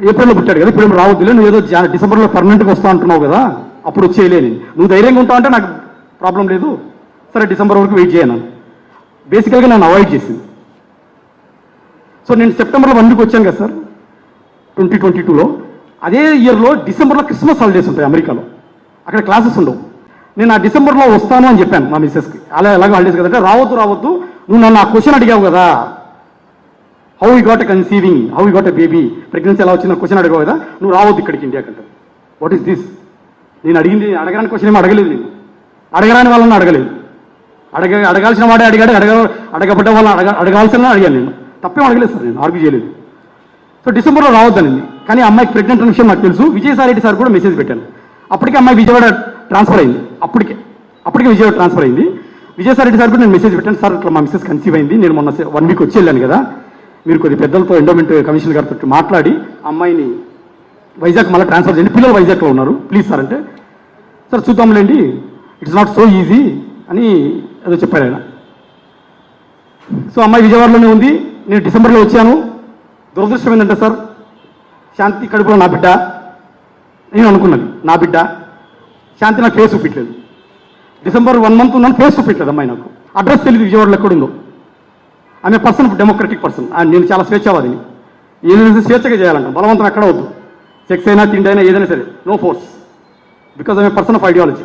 ఏప్రిల్లో పుట్టాడు కదా, ఇప్పుడు రావద్దులే, నువ్వు ఏదో డిసెంబర్లో పర్మనెంట్గా వస్తా అంటున్నావు కదా, అప్పుడు వచ్చేయలేని, నువ్వు ధైర్యంగా ఉంటావు అంటే నాకు ప్రాబ్లం లేదు, సరే డిసెంబర్ వరకు వెయిట్ చేయను. బేసికల్గా నన్ను అవాయిడ్ చేసింది. సో నేను సెప్టెంబర్లో 1 వీక్ వచ్చాను కదా సార్ 2022లో. అదే ఇయర్లో డిసెంబర్లో క్రిస్మస్ హాలిడేస్ ఉంటాయి అమెరికాలో, అక్కడ క్లాసెస్ ఉండవు. నేను ఆ డిసెంబర్లో వస్తాను అని చెప్పాను మా మిస్సెస్కి. ఎలాగో హాలిడేస్ కదంటే, రావద్దు నువ్వు నన్ను ఆ క్వశ్చన్ అడిగావు కదా, how you got a conceiving, how you got a baby, pregnancy ఎలా వచ్చిందని క్వశ్చన్ అడిగావు కదా, నువ్వు రావద్దు ఇక్కడికి ఇండియాకి అంటే. What is this? నేను అడగడానికి క్వశ్చన్ ఏమో అడగలేదు, నేను అడగరాని వాళ్ళని అడగలేదు. అడగాల్సిన వాడే అడిగాడు, అడగబడ్డ వాళ్ళని అడగాల్సిన అడిగాను. నేను తప్పేం అడగలేదు సార్, నేను ఆర్గ్యూ చేయలేదు. సో డిసెంబర్లో రావద్దనింది. కానీ అమ్మాయికి ప్రెగ్నెంట్ అనే విషయం నాకు తెలుసు. విజయసాయిరెడ్డి సార్ కూడా మెసేజ్ పెట్టాను. అప్పటికే అమ్మాయి విజయవాడ ట్రాన్స్ఫర్ అయింది. అప్పటికే విజయవాడ ట్రాన్స్ఫర్ అయింది. విజయసాయిరెడ్డి సార్ కూడా నేను మెసేజ్ పెట్టాను, సార్ ఇట్లా మా మిస్సెస్ కన్సీవ్ అయింది, నేను మొన్న 1 వీక్ వచ్చి వెళ్ళాను కదా, మీరు కొద్ది పెద్దలతో ఎండోమెంట్ కమిషనర్ గారితో మాట్లాడి అమ్మాయిని వైజాగ్ మళ్ళీ ట్రాన్స్ఫర్ చేయండి, పిల్లలు వైజాగ్లో ఉన్నారు ప్లీజ్ సార్ అంటే, సార్ చూద్దాంలేండి, ఇట్స్ నాట్ సో ఈజీ అని ఏదో చెప్పాడు ఆయన. సో అమ్మాయి విజయవాడలోనే ఉంది. నేను డిసెంబర్లో వచ్చాను. దురదృష్టం ఏంటంటే సార్, శాంతి కడుపులో నా బిడ్డ, నేను అనుకున్నది నా బిడ్డ. శాంతి నాకు ఫేస్ చూపించలేదు. డిసెంబర్ 1 మంత్ ఉన్నాను, ఫేస్ చూపించలేదు అమ్మాయి. నాకు అడ్రస్ తెలియదు విజయవాడలో ఎక్కడుందో. ఆమె పర్సన్ డెమోక్రటిక్ పర్సన్, నేను చాలా స్వేచ్ఛవాదిని. ఏదైనా స్వేచ్ఛగా చేయాలంట, బలవంతం ఎక్కడ వద్దు. సెక్స్ అయినా తిండి అయినా ఏదైనా సరే, నో ఫోర్స్, బికాజ్ ఆమె పర్సన్ ఆఫ్ ఐడియాలజీ.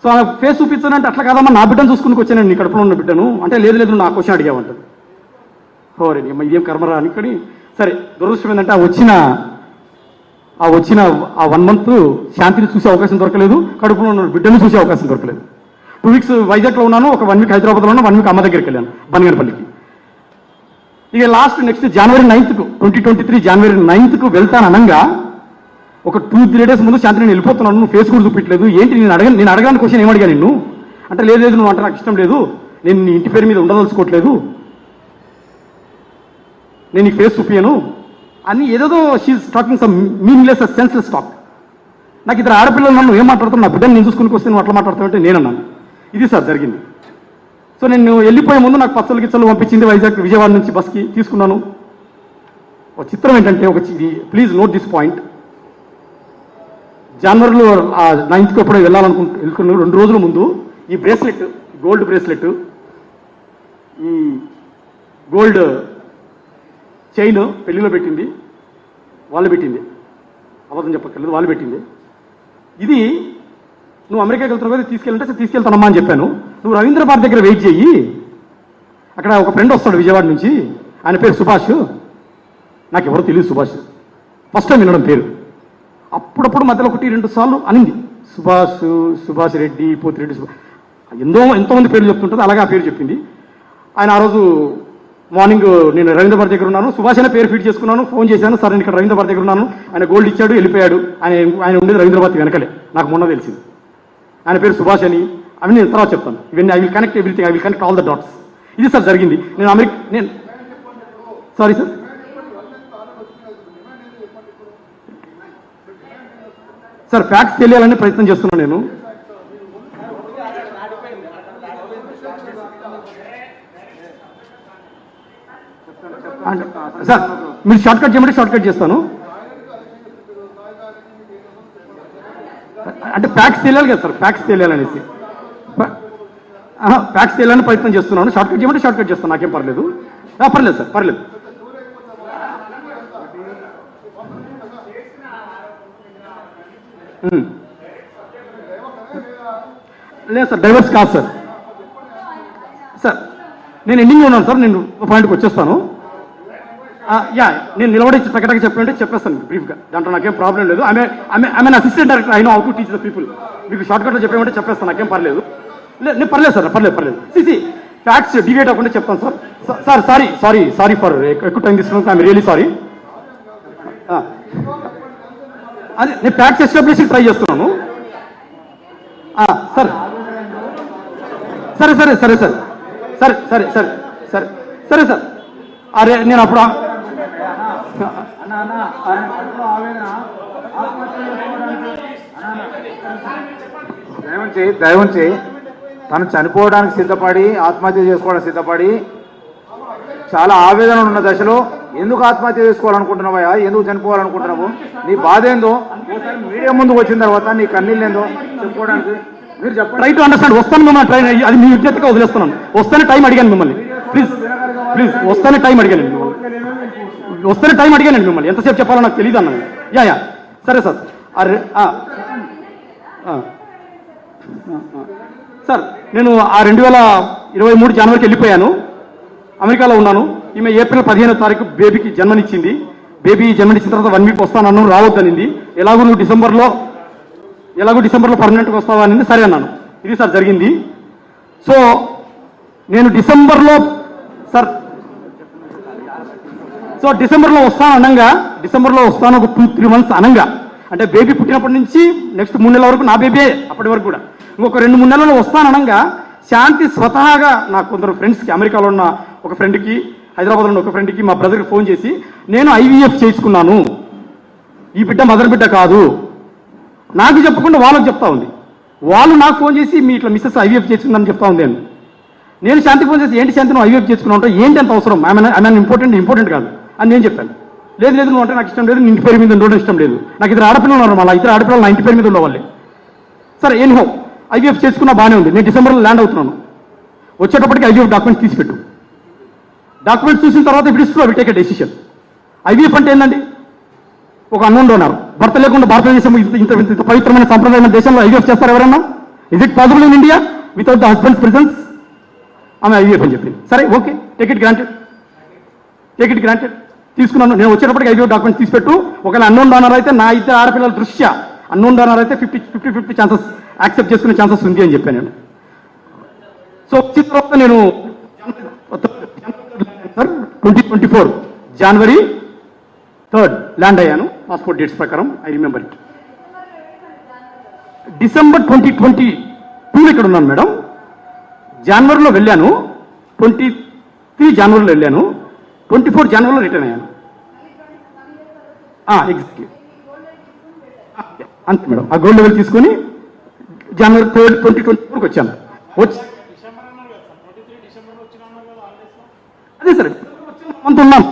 సో ఆమె ఫేస్ చూపించానంటే, అట్లా కాదమ్మా నా బిడ్డను చూసుకుని వచ్చాను నీ కడుపులో ఉన్న బిడ్డను అంటే, లేదు నా క్వశ్చన్ అడిగామంటారు. ఓరే ఇదేం కర్మరా అని. సరే దురదృష్టం ఏంటంటే ఆ వచ్చిన 1 మంత్ శాంతిని చూసే అవకాశం దొరకలేదు, కడుపులో ఉన్న బిడ్డను చూసే అవకాశం దొరకలేదు. 2 వీక్స్ వైజాగ్లో ఉన్నాను, ఒక 1 వీక్ హైదరాబాద్లో ఉన్నాను, 1 వీక్ అమ్మ దగ్గరికి వెళ్ళాను బనగనపల్లికి. ఇక నెక్స్ట్ జనవరి 9th 2023 జనవరి 9th వెళ్తాను అనగా, ఒక 2-3 days ముందు శాంతి నేను వెళ్ళిపోతున్నాను, నువ్వు ఫేస్ కూడా చూపించలేదు, ఏంటి నేను అడగడానికి క్వశ్చన్ ఏమడిగా నిన్ను అంటే, లేదు నువ్వు అంటే నాకు ఇష్టం లేదు, నేను నీ ఇంటి పేరు మీద ఉండదలుచుకోవట్లేదు, నేను నీకు ఫేస్ చూపించాను అని ఏదేదో she talking some meaningless senseless talk. నాకు ఇద్దరు ఆడపిల్లలు నన్ను ఏం మాట్లాడుతాను, నా బిడ్డను నేను చూసుకుని వస్తే నువ్వు అట్లా మాట్లాడుతావంటే నేనన్నాను. ఇది సార్ జరిగింది. సో నేను వెళ్ళిపోయే ముందు నాకు పచ్చలు గిచ్చలు పంపించింది విజయవాడ నుంచి బస్కి తీసుకున్నాను. ఒక చిత్రం ఏంటంటే, ప్లీజ్ నోట్ దిస్ పాయింట్, జనవరిలో 9th ఎప్పుడో వెళ్తున్నాను 2 రోజుల ముందు ఈ బ్రేస్లెట్, గోల్డ్ బ్రేస్లెట్, ఈ గోల్డ్ చైన్ పెళ్లిలో పెట్టింది, వాళ్ళు పెట్టింది, అబద్ధం చెప్పక్కర్లేదు, వాళ్ళు పెట్టింది. ఇది నువ్వు అమెరికాకి వెళ్తున్నావు కదా, తీసుకెళ్ళంటే తీసుకెళ్తానమ్మా అని చెప్పాను. నువ్వు రవీంద్రబాద్ దగ్గర వెయిట్ చేయి, అక్కడ ఒక ఫ్రెండ్ వస్తాడు విజయవాడ నుంచి, ఆయన పేరు సుభాష్, నాకు ఎవరో తెలియదు సుభాష్, ఫస్ట్ టైం వినడం పేరు. అప్పుడప్పుడు మధ్యలో 1-2 సార్లు అనింది సుభాష్ రెడ్డి, పోతిరెడ్డి, ఎంతోమంది పేర్లు చెప్తుంటుంది, అలాగే ఆ పేరు చెప్పింది. ఆయన ఆ రోజు మార్నింగ్ నేను రవీంద్రబాద్ దగ్గర ఉన్నాను, సుభాష్ అనే పేరు ఫీడ్ చేసుకున్నాను, ఫోన్ చేశాను, సార్ నేను ఇక్కడ రవీంద్రబాద్ దగ్గర ఉన్నాను, ఆయన గోల్డ్ ఇచ్చాడు వెళ్ళిపోయాడు, ఆయన ఉండేది రవీంద్రబాద్ వెనకలే, నాకు మొన్న తెలిసింది. ఆయన పేరు సుభాష్ అని, అవి నేను తర్వాత చెప్తాను. ఇవన్నీ I will connect everything, I will connect all the dots. ఇది సార్ జరిగింది. నేను సారీ సార్, సార్ ఫ్యాక్ట్స్ తెలియాలని ప్రయత్నం చేస్తున్నాను నేను. సార్ మీరు షార్ట్ కట్ చేయమంటే షార్ట్ కట్ చేస్తాను. అంటే ఫ్యాక్ట్స్ తెలియాలి కదా సార్, ఫ్యాక్ట్స్ తెలియాలనేసి ఫ్యాక్ట్స్ తెలియాలని ప్రయత్నం చేస్తున్నాను. షార్ట్ కట్ చేయమంటే షార్ట్ కట్ చేస్తాను, నాకేం పర్లేదు. పర్లేదు సార్, పర్లేదు. లేదు సార్, డైవర్స్ కాదు సార్. సార్ నేను ఎండింగ్లో ఉన్నాను సార్, నేను పాయింట్కి వచ్చేస్తాను. నేను నిలబడి టకటక చెప్పంటే చెప్పేస్తాను బ్రీఫ్గా, దాంట్లో నాకేం ప్రాబ్లం లేదు. ఆమె assistant director, I know how to teach the people. మీకు షార్ట్ కట్లో చెప్పేమంటే చెప్పేస్తాను, నాకేం పర్లేదు. నేను పర్లేదు సార్, పర్లేదు. ఫ్యాక్ట్స్ డివేట్ అవ్వకుండా చెప్తాను సార్. సారీ ఫర్ ఎక్కువ టైం తీసుకున్నాను, ఐఎమ్ రియలీ సారీ. అదే నేను ఫ్యాక్ట్స్ ఎస్టాబ్లిష్ ట్రై చేస్తున్నాను సార్. సరే సార్. అరే నేను అప్పుడు దయవుంచి తను చనిపోవడానికి సిద్ధపడి, ఆత్మహత్య చేసుకోవడానికి సిద్ధపడి, చాలా ఆవేదన ఉన్న దశలో ఎందుకు ఆత్మహత్య చేసుకోవాలనుకుంటున్నావా? ఎందుకు చనిపోవాలనుకుంటున్నావు? నీ బాధ ఏందో ఒకసారి మీడియా ముందుకు వచ్చిన తర్వాత నీ కన్నీళ్ళు ఏందో చెప్పుకోవడానికి మీరు చెప్పండి. Try to understand. వస్తాను మిమ్మల్ని ట్రై, అది మీ విజ్ఞతగా వదిలేస్తున్నాను. వస్తానే టైం అడిగాను మిమ్మల్ని, ప్లీజ్ ప్లీజ్ వస్తానే టైం అడిగానండి మిమ్మల్ని, వస్తానే టైం అడిగానండి మిమ్మల్ని. ఎంతసేపు చెప్పాలో నాకు తెలియదు అన్నాను. యా సరే సార్. అరే సార్, నేను ఆ 2023 జనవరికి వెళ్ళిపోయాను, అమెరికాలో ఉన్నాను. ఈమె ఏప్రిల్ 15వ తారీఖు బేబీకి జన్మనిచ్చింది. బేబీ జన్మనిచ్చిన తర్వాత 1 వీక్ వస్తాను రావద్దనింది. ఎలాగో నువ్వు డిసెంబర్లో పర్మనెంట్గా వస్తావా అని సరే అన్నాను. ఇది సార్ జరిగింది. సో నేను డిసెంబర్లో వస్తాను ఒక 2-3 మంత్స్ అనంగా, అంటే బేబీ పుట్టినప్పటి నుంచి నెక్స్ట్ 3 నెలల వరకు నా బేబీ, అప్పటి వరకు కూడా ఇంకొక 2-3 నెలల్లో వస్తాననంగా శాంతి స్వతహాగా నాకు కొందరు ఫ్రెండ్స్కి, అమెరికాలో ఉన్న ఒక ఫ్రెండ్కి, హైదరాబాద్లో ఉన్న ఒక ఫ్రెండ్కి, మా బ్రదర్కి ఫోన్ చేసి నేను ఐవీఎఫ్ చేసుకున్నాను, ఈ బిడ్డ మదర్ బిడ్డ కాదు, నాకు చెప్పకుండా వాళ్ళకి చెప్తా ఉంది. వాళ్ళు నాకు ఫోన్ చేసి మీ ఇట్లా మిస్సెస్ ఐవీఎఫ్ చేసుకున్నాను చెప్తా ఉంది అని. నేను శాంతికి ఫోన్ చేసి ఏంటి శాంతి నువ్వు ఐవీఎఫ్ చేసుకున్నావు అంటే ఏంటి అంత అవసరం, ఐ ఇంపార్టెంట్ కాదు అని నేను చెప్పాను. లేదు నువ్వు అంటే నాకు ఇష్టం లేదు, నీ ఇంటి పేరు మీద ఉండడం ఇష్టం లేదు, నాకు ఇద్దరు ఆడపిల్లలు ఉన్నారు, మళ్ళీ ఇద్దరు ఆడపిల్లలు నా ఇంటి పేరు మీద ఉండవాళ్ళే. సరే ఎనిహో ఐవీఎఫ్ చేసుకున్నా బాగానే ఉంది. నేను డిసెంబర్లో ల్యాండ్ అవుతున్నాను. వచ్చేటప్పటికి ఐవీఎఫ్ డాక్యుమెంట్స్ తీసిపెట్టు. డాక్యుమెంట్స్ చూసిన తర్వాత ఇప్పుడు will take a decision. IVF అంటే ఏంటండి? ఒక అన్నోన్ డోనర్, భర్త లేకుండా భారతదేశం ఇంత పవిత్రమైన సంప్రదాయమైన దేశంలో ఐవీఎఫ్ చేస్తారు ఎవరన్నా? Is it possible in India without the husbands presence? ఆమె ఐవీఎఫ్ అని చెప్పింది. సరే ఓకే, టేక్ ఇట్ గ్రాంటెడ్ తీసుకున్నాను. నేను వచ్చేటప్పటికి ఐవీఎఫ్ డాక్యుమెంట్స్ తీసిపెట్టు. ఒకవేళ అన్నోన్ డోనర్ అయితే నా ఇద్దరు ఆడపిల్లల దృష్ట్యా అన్నోన్ డోనర్ అయితే 50-50 ఛాన్సెస్ యాక్సెప్ట్ చేసుకునే ఛాన్సెస్ ఉంది అని చెప్పాను నేను. సో వచ్చిన తర్వాత నేను 2024 జనవరి 3rd ల్యాండ్ అయ్యాను పాస్పోర్ట్ డేట్స్ ప్రకారం. I remember it. డిసెంబర్ 2022 ఇక్కడ ఉన్నాను మేడం. జనవరిలో వెళ్ళాను, 23 జనవరిలో వెళ్ళాను, 24 జనవరిలో రిటర్న్ అయ్యాను. ఎగ్జాక్ట్లీ అంతే మేడం. ఆ గోల్డ్ లెవెల్ తీసుకొని జనవరి 3rd 2024 వచ్చాను. అదే సార్ మంత్ ఉన్నాను.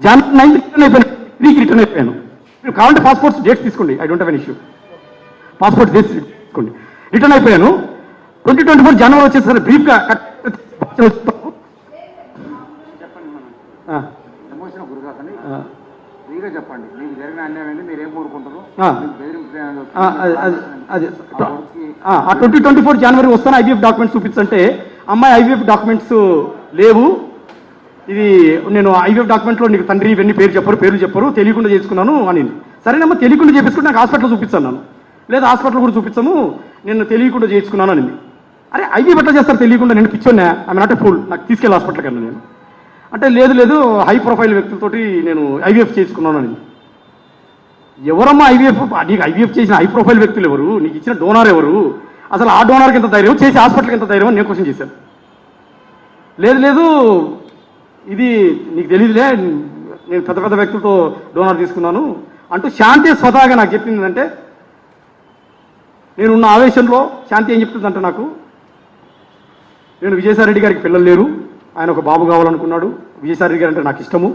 జనవరి 9 రిటర్న్ అయిపోయాను, 3కి రిటర్న్ అయిపోయాను. మీరు కావాలంటే పాస్పోర్ట్స్ డేట్స్ తీసుకోండి, I don't have an issue. Passport dates తీసుకోండి. రిటర్న్ అయిపోయాను. 2024 జనవరి వచ్చేసరికి బ్రీఫ్గా చెప్పండి. మీకు జరిగిన అన్యాయం ఏంటి, మీరేం కోరుకుంటారు? 2024 జనవరి వస్తాను ఐవీఎఫ్ డాక్యుమెంట్స్ చూపించంటే అమ్మాయి ఐవీఎఫ్ డాక్యుమెంట్స్ లేవు, ఇది నేను ఐవీఎఫ్ డాక్యుమెంట్లో నీకు తండ్రి ఇవన్నీ పేర్లు చెప్పరు తెలియకుండా చేసుకున్నాను అని. సరేనమ్మా, తెలియకుండా చేపించుకుంటే నాకు హాస్పిటల్ చూపించాను. లేదా హాస్పిటల్ కూడా చూపించాము, నేను తెలియకుండా చేసుకున్నాను అని. అరే ఐవీఎఫ్ ఎట్లా చేస్తారు తెలియకుండా? నేను పిచ్చోన్నా, ఐఎమ్ నాట్ ఎ ఫూల్, నాకు తీసుకెళ్ళి హాస్పిటల్ కన్నా నేను అంటే లేదు హై ప్రొఫైల్ వ్యక్తులతోటి నేను ఐవీఎఫ్ చేసుకున్నాను అని. ఎవరమ్మా ఐవీఎఫ్? నీకు ఐవీఎఫ్ చేసిన హై ప్రొఫైల్ వ్యక్తులు ఎవరు? నీకు ఇచ్చిన డోనార్ ఎవరు? అసలు ఆ డోనార్కి ఎంత ధైర్యం, చేసి హాస్పిటల్కి ఎంత ధైర్యం అని నేను క్వశ్చన్ చేశాను. లేదు ఇది నీకు తెలియదులే, నేను పెద్ద వ్యక్తులతో డోనార్ తీసుకున్నాను అంటూ శాంతి స్వతహాగా నాకు చెప్పింది. అంటే నేనున్న ఆవేశంలో శాంతి ఏం చెప్తుందంటే నాకు, నేను విజయసాయిరెడ్డి గారికి పిల్లలు లేరు, ఆయన ఒక బాబు కావాలనుకున్నాడు. విజయసాయిరెడ్డి గారు అంటే నాకు ఇష్టము,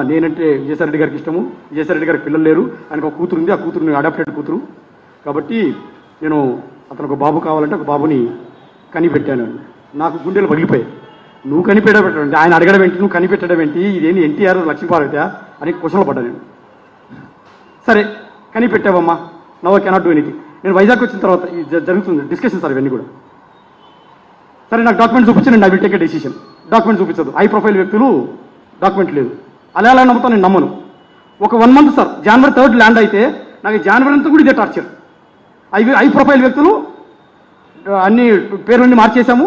నేనంటే విజయసాయిరెడ్డి గారికి ఇష్టము. విజయసాయిరెడ్డి గారికి పిల్లలు లేరు, ఆయనకు ఒక కూతురు ఉంది, ఆ కూతురుని అడాప్టెడ్ కూతురు కాబట్టి నేను అతను ఒక బాబు కావాలంటే ఒక బాబుని కనిపెట్టాను. నాకు గుండెలు పగిలిపోయాయి. నువ్వు కనిపెట్టడం, ఆయన అడగడం ఏంటి, నువ్వు కనిపెట్టడం ఏంటి, ఇదేంటి ఎన్టీఆర్ లక్ష్మీపార్వతి అని క్వశ్చన్లో పడ్డా నేను. సరే కనిపెట్టావమ్మా, now I cannot do anything. నేను వైజాగ్ వచ్చిన తర్వాత జరుగుతుంది డిస్కషన్ సార్ ఇవన్నీ కూడా. సరే నాకు డాక్యుమెంట్ చూపించండి, I will take a decision. Document చూపించదు, హై ప్రొఫైల్ వ్యక్తులు, డాక్యుమెంట్ లేదు. అలా నమ్ముతాను, నేను నమ్మను. ఒక 1 మంత్ సార్, జనవరి 3rd ల్యాండ్ అయితే నాకు జనవరి అంతా కూడా ఇదే టార్చర్. హై ప్రొఫైల్ వ్యక్తులు అన్ని పేర్లన్నీ మార్చేశాము,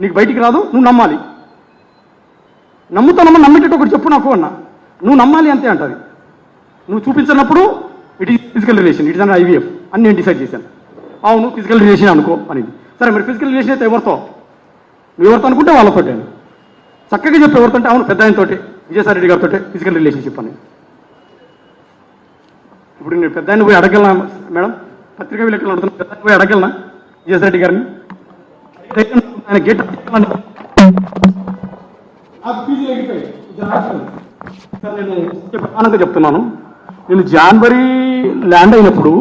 నీకు బయటికి రాదు, నువ్వు నమ్మాలి. నమ్ముతానమ్మా, నమ్మేటట్టు ఒకటి చెప్పు నాకు అన్నా. నువ్వు నమ్మాలి అంతే అంటది. నువ్వు చూపించినప్పుడు it is physical relation, it is an IVF అని నేను డిసైడ్ చేశాను. అవును ఫిజికల్ రిలేషన్ అనుకో అనేది. సరే మరి ఫిజికల్ రిలేషన్ అయితే ఎవరితో? నువ్వు ఎవరితో అనుకుంటే వాళ్ళతో చక్కగా చెప్పి. ఎవరితో? అవును పెద్ద ఆయనతో, విజయసాయిరెడ్డి గారితో ఫిజికల్ రిలేషన్షిప్ అని. ఇప్పుడు నేను పెద్ద ఆయన పోయి అడగలనా మేడం? పత్రికా విలేకరులు అడుగుతున్నా, పెద్ద పోయి అడగలనా విజయసాయిరెడ్డి గారిని? ఆయన గేట్ సార్ నేను ప్రధానంగా చెప్తున్నాను, నేను జనవరి ల్యాండ్ అయినప్పుడు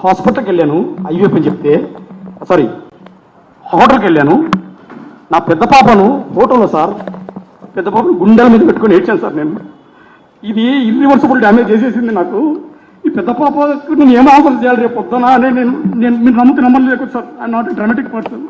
హాస్పిటల్కి వెళ్ళాను, ఐవీఎఫ్ అని చెప్తే సారీ హోటల్కి వెళ్ళాను. నా పెద్ద పాపను హోటల్లో సార్ పెద్ద పాపను గుండెల మీద పెట్టుకొని ఏడ్చాను సార్. నేను ఇది ఇర్రివర్సిబుల్ డ్యామేజ్ చేసేసింది నాకు. ఈ పెద్ద పాపకు నేను ఏం ఆఫర్ చేయాలి రేపు పొద్దున అని నేను మీరు నమ్మలేదు sir. I'm not a dramatic person.